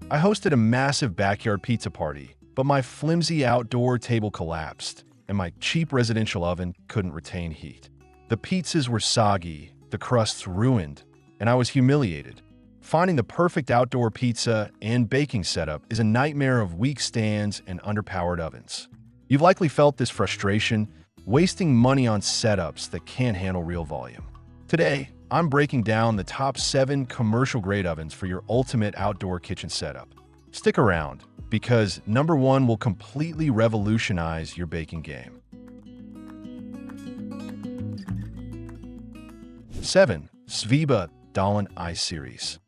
I hosted a massive backyard pizza party, but my flimsy outdoor table collapsed, and my cheap residential oven couldn't retain heat. The pizzas were soggy, the crusts ruined, and I was humiliated. Finding the perfect outdoor pizza and baking setup is a nightmare of weak stands and underpowered ovens. You've likely felt this frustration, wasting money on setups that can't handle real volume. Today, I'm breaking down the top 7 commercial-grade ovens for your ultimate outdoor kitchen setup. Stick around, because number 1 will completely revolutionize your baking game. 7. Sveba Dahlen I-Series.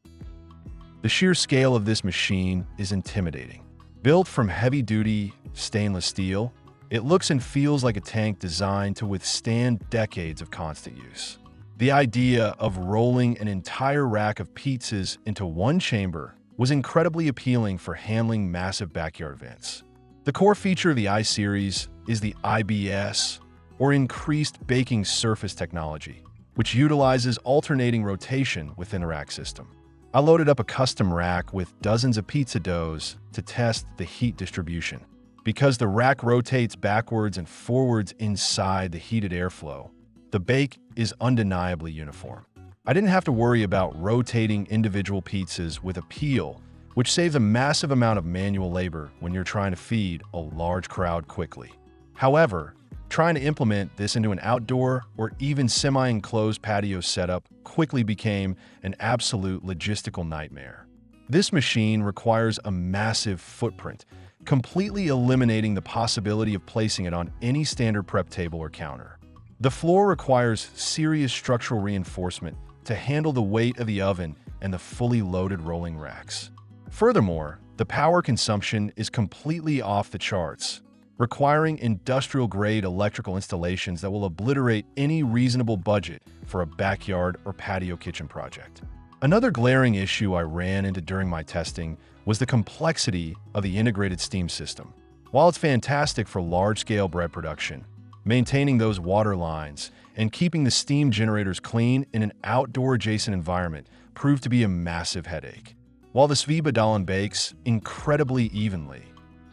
The sheer scale of this machine is intimidating. Built from heavy-duty stainless steel, it looks and feels like a tank designed to withstand decades of constant use. The idea of rolling an entire rack of pizzas into one chamber was incredibly appealing for handling massive backyard events. The core feature of the I-Series is the IBS, or Increased Baking Surface technology, which utilizes alternating rotation within the rack system. I loaded up a custom rack with dozens of pizza doughs to test the heat distribution. Because the rack rotates backwards and forwards inside the heated airflow, the bake is undeniably uniform. I didn't have to worry about rotating individual pizzas with a peel, which saves a massive amount of manual labor when you're trying to feed a large crowd quickly. However, trying to implement this into an outdoor or even semi-enclosed patio setup quickly became an absolute logistical nightmare. This machine requires a massive footprint, completely eliminating the possibility of placing it on any standard prep table or counter. The floor requires serious structural reinforcement to handle the weight of the oven and the fully loaded rolling racks. Furthermore, the power consumption is completely off the charts, requiring industrial-grade electrical installations that will obliterate any reasonable budget for a backyard or patio kitchen project. Another glaring issue I ran into during my testing was the complexity of the integrated steam system. While it's fantastic for large-scale bread production, maintaining those water lines and keeping the steam generators clean in an outdoor-adjacent environment proved to be a massive headache. While the Sveba Dahlen bakes incredibly evenly,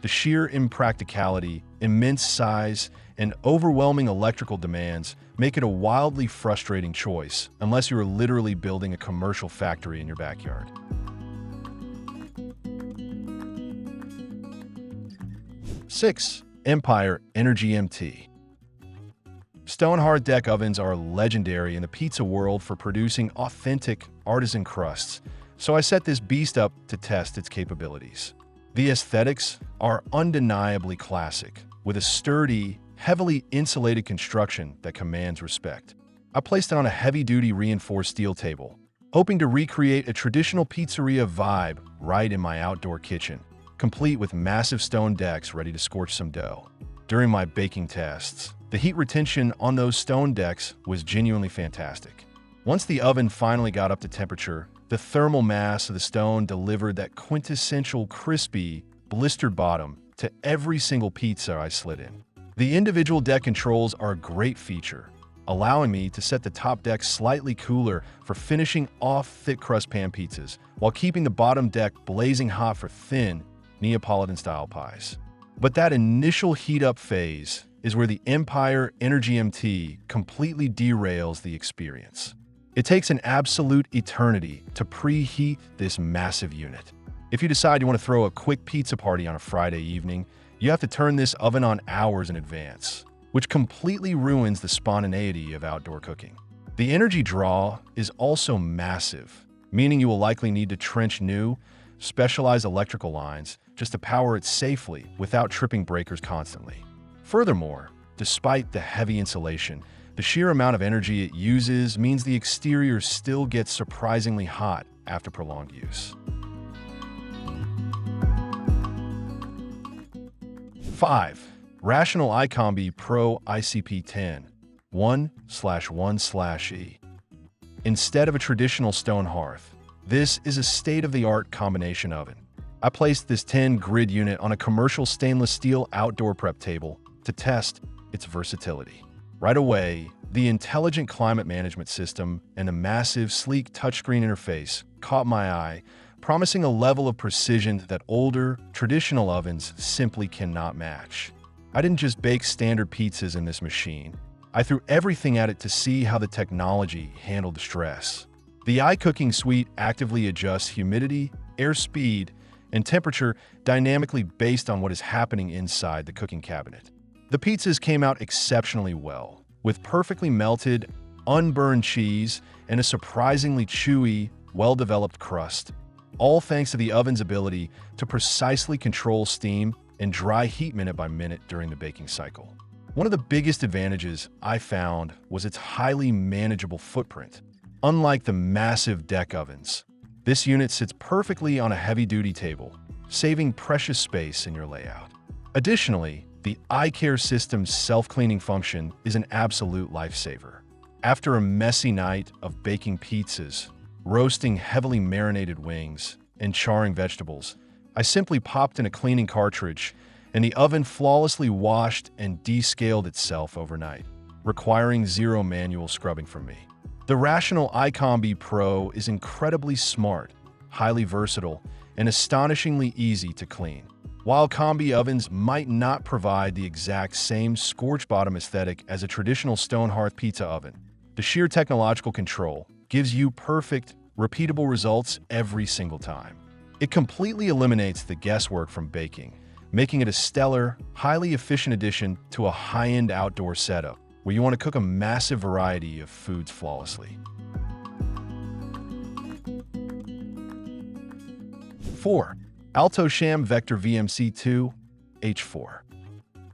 the sheer impracticality, immense size, and overwhelming electrical demands make it a wildly frustrating choice unless you are literally building a commercial factory in your backyard. 6. Empire Energy MT. Stone hard deck ovens are legendary in the pizza world for producing authentic artisan crusts, so I set this beast up to test its capabilities. The aesthetics are undeniably classic, with a sturdy, heavily insulated construction that commands respect. I placed it on a heavy-duty reinforced steel table, hoping to recreate a traditional pizzeria vibe right in my outdoor kitchen, complete with massive stone decks ready to scorch some dough. During my baking tests, the heat retention on those stone decks was genuinely fantastic. Once the oven finally got up to temperature, the thermal mass of the stone delivered that quintessential crispy, blistered bottom to every single pizza I slid in. The individual deck controls are a great feature, allowing me to set the top deck slightly cooler for finishing off thick crust pan pizzas, while keeping the bottom deck blazing hot for thin, Neapolitan-style pies. But that initial heat-up phase is where the Empire Energy MT completely derails the experience. It takes an absolute eternity to preheat this massive unit. If you decide you want to throw a quick pizza party on a Friday evening, you have to turn this oven on hours in advance, which completely ruins the spontaneity of outdoor cooking. The energy draw is also massive, meaning you will likely need to trench new, specialized electrical lines just to power it safely without tripping breakers constantly. Furthermore, despite the heavy insulation, the sheer amount of energy it uses means the exterior still gets surprisingly hot after prolonged use. 5. Rational iCombi Pro ICP 10 1/1/E. Instead of a traditional stone hearth, this is a state-of-the-art combination oven. I placed this 10-grid unit on a commercial stainless steel outdoor prep table to test its versatility. Right away, the intelligent climate management system and the massive, sleek touchscreen interface caught my eye, promising a level of precision that older, traditional ovens simply cannot match. I didn't just bake standard pizzas in this machine. I threw everything at it to see how the technology handled stress. The iCooking suite actively adjusts humidity, air speed, and temperature dynamically based on what is happening inside the cooking cabinet. The pizzas came out exceptionally well, with perfectly melted, unburned cheese and a surprisingly chewy, well-developed crust, all thanks to the oven's ability to precisely control steam and dry heat minute by minute during the baking cycle. One of the biggest advantages I found was its highly manageable footprint. Unlike the massive deck ovens, this unit sits perfectly on a heavy-duty table, saving precious space in your layout. Additionally, the iCare system's self-cleaning function is an absolute lifesaver. After a messy night of baking pizzas, roasting heavily marinated wings, and charring vegetables, I simply popped in a cleaning cartridge, and the oven flawlessly washed and descaled itself overnight, requiring zero manual scrubbing from me. The Rational iCombi Pro is incredibly smart, highly versatile, and astonishingly easy to clean. While combi ovens might not provide the exact same scorched bottom aesthetic as a traditional stone hearth pizza oven, the sheer technological control gives you perfect, repeatable results every single time. It completely eliminates the guesswork from baking, making it a stellar, highly efficient addition to a high-end outdoor setup where you want to cook a massive variety of foods flawlessly. 4. Alto-Shaam Vector VMC2 H4.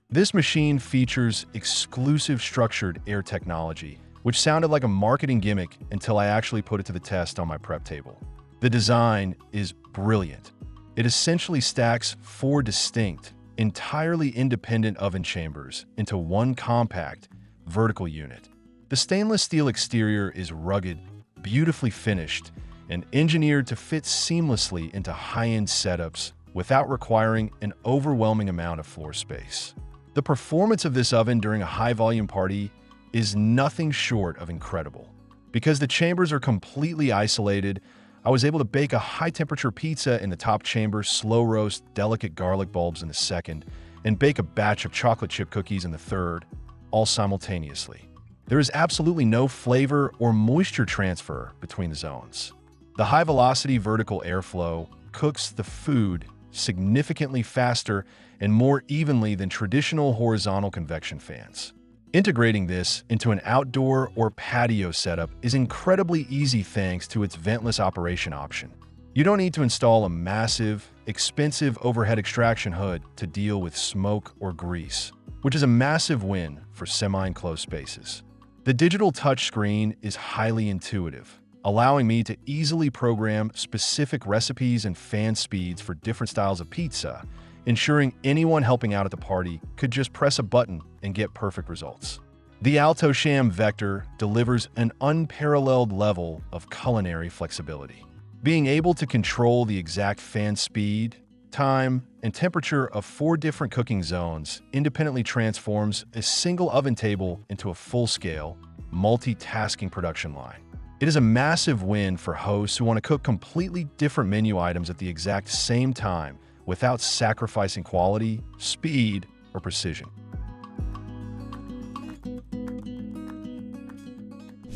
This machine features exclusive structured air technology, which sounded like a marketing gimmick until I actually put it to the test on my prep table. The design is brilliant. It essentially stacks 4 distinct, entirely independent oven chambers into one compact, vertical unit. The stainless steel exterior is rugged, beautifully finished, and engineered to fit seamlessly into high-end setups without requiring an overwhelming amount of floor space. The performance of this oven during a high-volume party is nothing short of incredible. Because the chambers are completely isolated, I was able to bake a high-temperature pizza in the top chamber, slow roast delicate garlic bulbs in the second, and bake a batch of chocolate chip cookies in the third, all simultaneously. There is absolutely no flavor or moisture transfer between the zones. The high-velocity vertical airflow cooks the food significantly faster and more evenly than traditional horizontal convection fans. Integrating this into an outdoor or patio setup is incredibly easy thanks to its ventless operation option. You don't need to install a massive, expensive overhead extraction hood to deal with smoke or grease, which is a massive win for semi-enclosed spaces. The digital touchscreen is highly intuitive, allowing me to easily program specific recipes and fan speeds for different styles of pizza, ensuring anyone helping out at the party could just press a button and get perfect results. The Alto-Shaam Vector delivers an unparalleled level of culinary flexibility. Being able to control the exact fan speed, time, and temperature of 4 different cooking zones independently transforms a single oven table into a full-scale, multitasking production line. It is a massive win for hosts who want to cook completely different menu items at the exact same time without sacrificing quality, speed, or precision.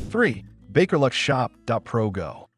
3. BAKERLUX SHOP.Pro GO.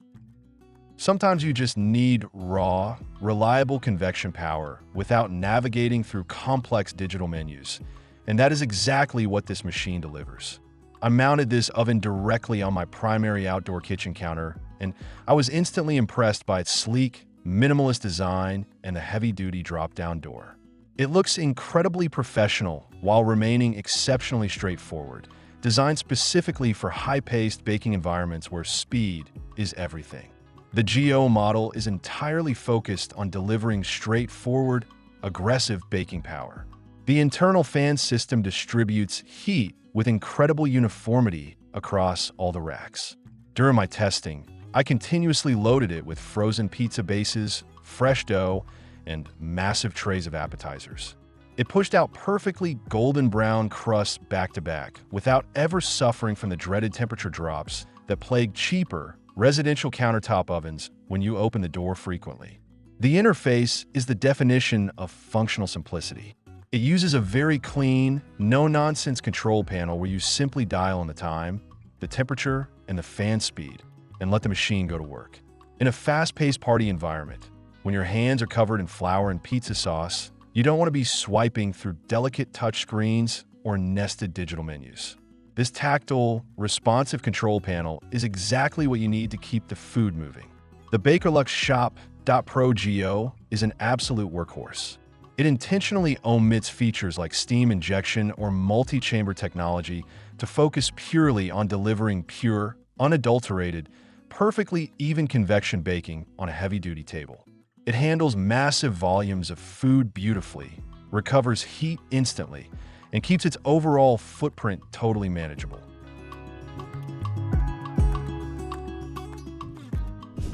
Sometimes you just need raw, reliable convection power without navigating through complex digital menus, and that is exactly what this machine delivers. I mounted this oven directly on my primary outdoor kitchen counter, and I was instantly impressed by its sleek, minimalist design and the heavy-duty drop-down door. It looks incredibly professional while remaining exceptionally straightforward, designed specifically for high-paced baking environments where speed is everything. The GO model is entirely focused on delivering straightforward, aggressive baking power. The internal fan system distributes heat with incredible uniformity across all the racks. During my testing, I continuously loaded it with frozen pizza bases, fresh dough, and massive trays of appetizers. It pushed out perfectly golden brown crusts back to back without ever suffering from the dreaded temperature drops that plague cheaper, residential countertop ovens when you open the door frequently. The interface is the definition of functional simplicity. It uses a very clean, no-nonsense control panel where you simply dial on the time, the temperature, and the fan speed, and let the machine go to work. In a fast-paced party environment, when your hands are covered in flour and pizza sauce, you don't want to be swiping through delicate touch screens or nested digital menus. This tactile, responsive control panel is exactly what you need to keep the food moving. The BAKERLUX Shop.Pro GO is an absolute workhorse. It intentionally omits features like steam injection or multi-chamber technology to focus purely on delivering pure, unadulterated, perfectly even convection baking on a heavy-duty table. It handles massive volumes of food beautifully, recovers heat instantly, and keeps its overall footprint totally manageable.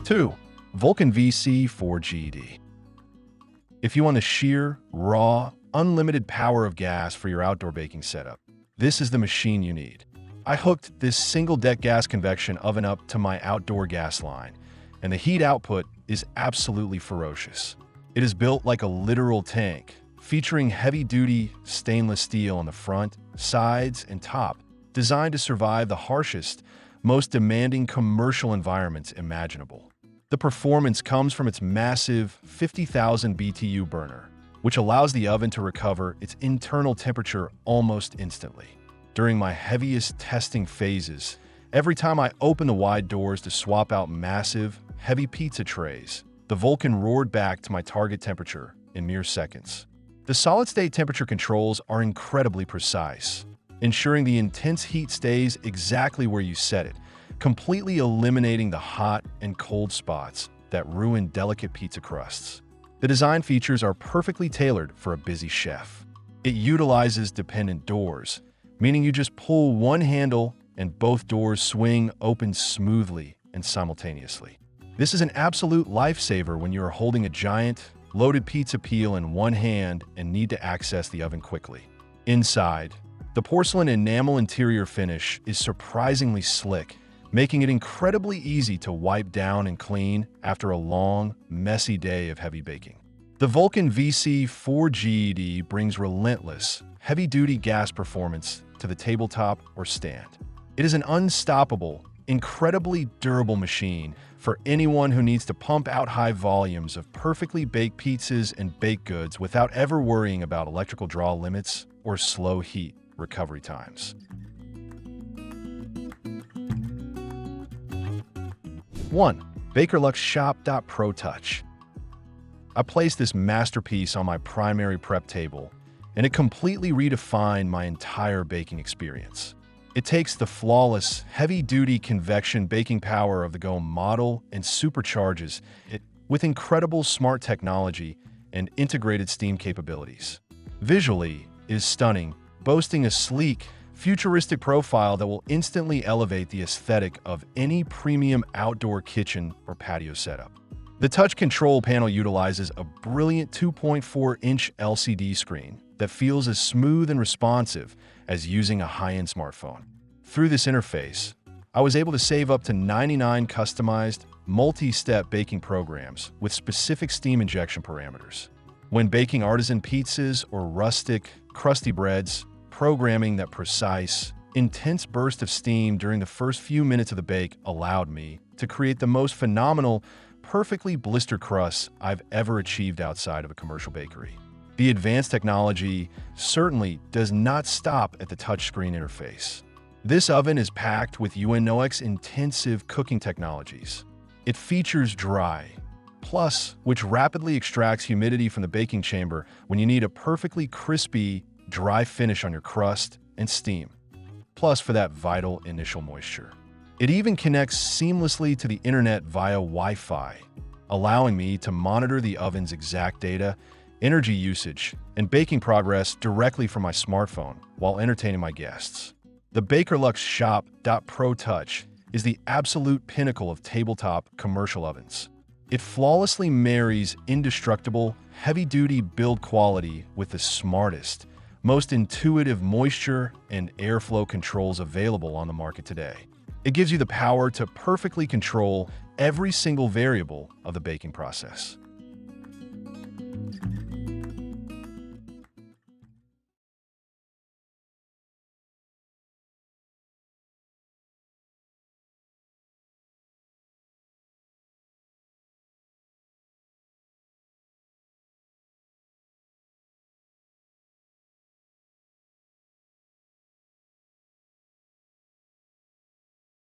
2. Vulcan VC4GD. If you want the sheer, raw, unlimited power of gas for your outdoor baking setup, this is the machine you need. I hooked this single-deck gas convection oven up to my outdoor gas line, and the heat output is absolutely ferocious. It is built like a literal tank, featuring heavy-duty stainless steel on the front, sides, and top, designed to survive the harshest, most demanding commercial environments imaginable. The performance comes from its massive 50,000 BTU burner, which allows the oven to recover its internal temperature almost instantly. During my heaviest testing phases, every time I opened the wide doors to swap out massive, heavy pizza trays, the Vulcan roared back to my target temperature in mere seconds. The solid-state temperature controls are incredibly precise, ensuring the intense heat stays exactly where you set it, completely eliminating the hot and cold spots that ruin delicate pizza crusts. The design features are perfectly tailored for a busy chef. It utilizes dependent doors, meaning you just pull one handle and both doors swing open smoothly and simultaneously. This is an absolute lifesaver when you are holding a giant, loaded pizza peel in one hand and need to access the oven quickly. Inside, the porcelain enamel interior finish is surprisingly slick, making it incredibly easy to wipe down and clean after a long, messy day of heavy baking. The Vulcan VC4GD brings relentless, heavy-duty gas performance to the tabletop or stand. It is an unstoppable, incredibly durable machine for anyone who needs to pump out high volumes of perfectly baked pizzas and baked goods without ever worrying about electrical draw limits or slow heat recovery times. 1. BAKERLUX Shop.Pro Touch. I placed this masterpiece on my primary prep table, and it completely redefined my entire baking experience. It takes the flawless, heavy-duty convection baking power of the Go model and supercharges it with incredible smart technology and integrated steam capabilities. Visually, it is stunning, boasting a sleek, futuristic profile that will instantly elevate the aesthetic of any premium outdoor kitchen or patio setup. The touch control panel utilizes a brilliant 2.4-inch LCD screen that feels as smooth and responsive as using a high-end smartphone. Through this interface, I was able to save up to 99 customized, multi-step baking programs with specific steam injection parameters. When baking artisan pizzas or rustic, crusty breads, programming that precise, intense burst of steam during the first few minutes of the bake allowed me to create the most phenomenal, perfectly blistered crusts I've ever achieved outside of a commercial bakery. The advanced technology certainly does not stop at the touchscreen interface. This oven is packed with UNOX intensive cooking technologies. It features Dry Plus, which rapidly extracts humidity from the baking chamber when you need a perfectly crispy, dry finish on your crust, and Steam Plus for that vital initial moisture. It even connects seamlessly to the internet via Wi-Fi, allowing me to monitor the oven's exact data, energy usage, and baking progress directly from my smartphone while entertaining my guests. The BAKERLUX Shop.Pro Touch is the absolute pinnacle of tabletop commercial ovens. It flawlessly marries indestructible, heavy-duty build quality with the smartest, most intuitive moisture and airflow controls available on the market today. It gives you the power to perfectly control every single variable of the baking process.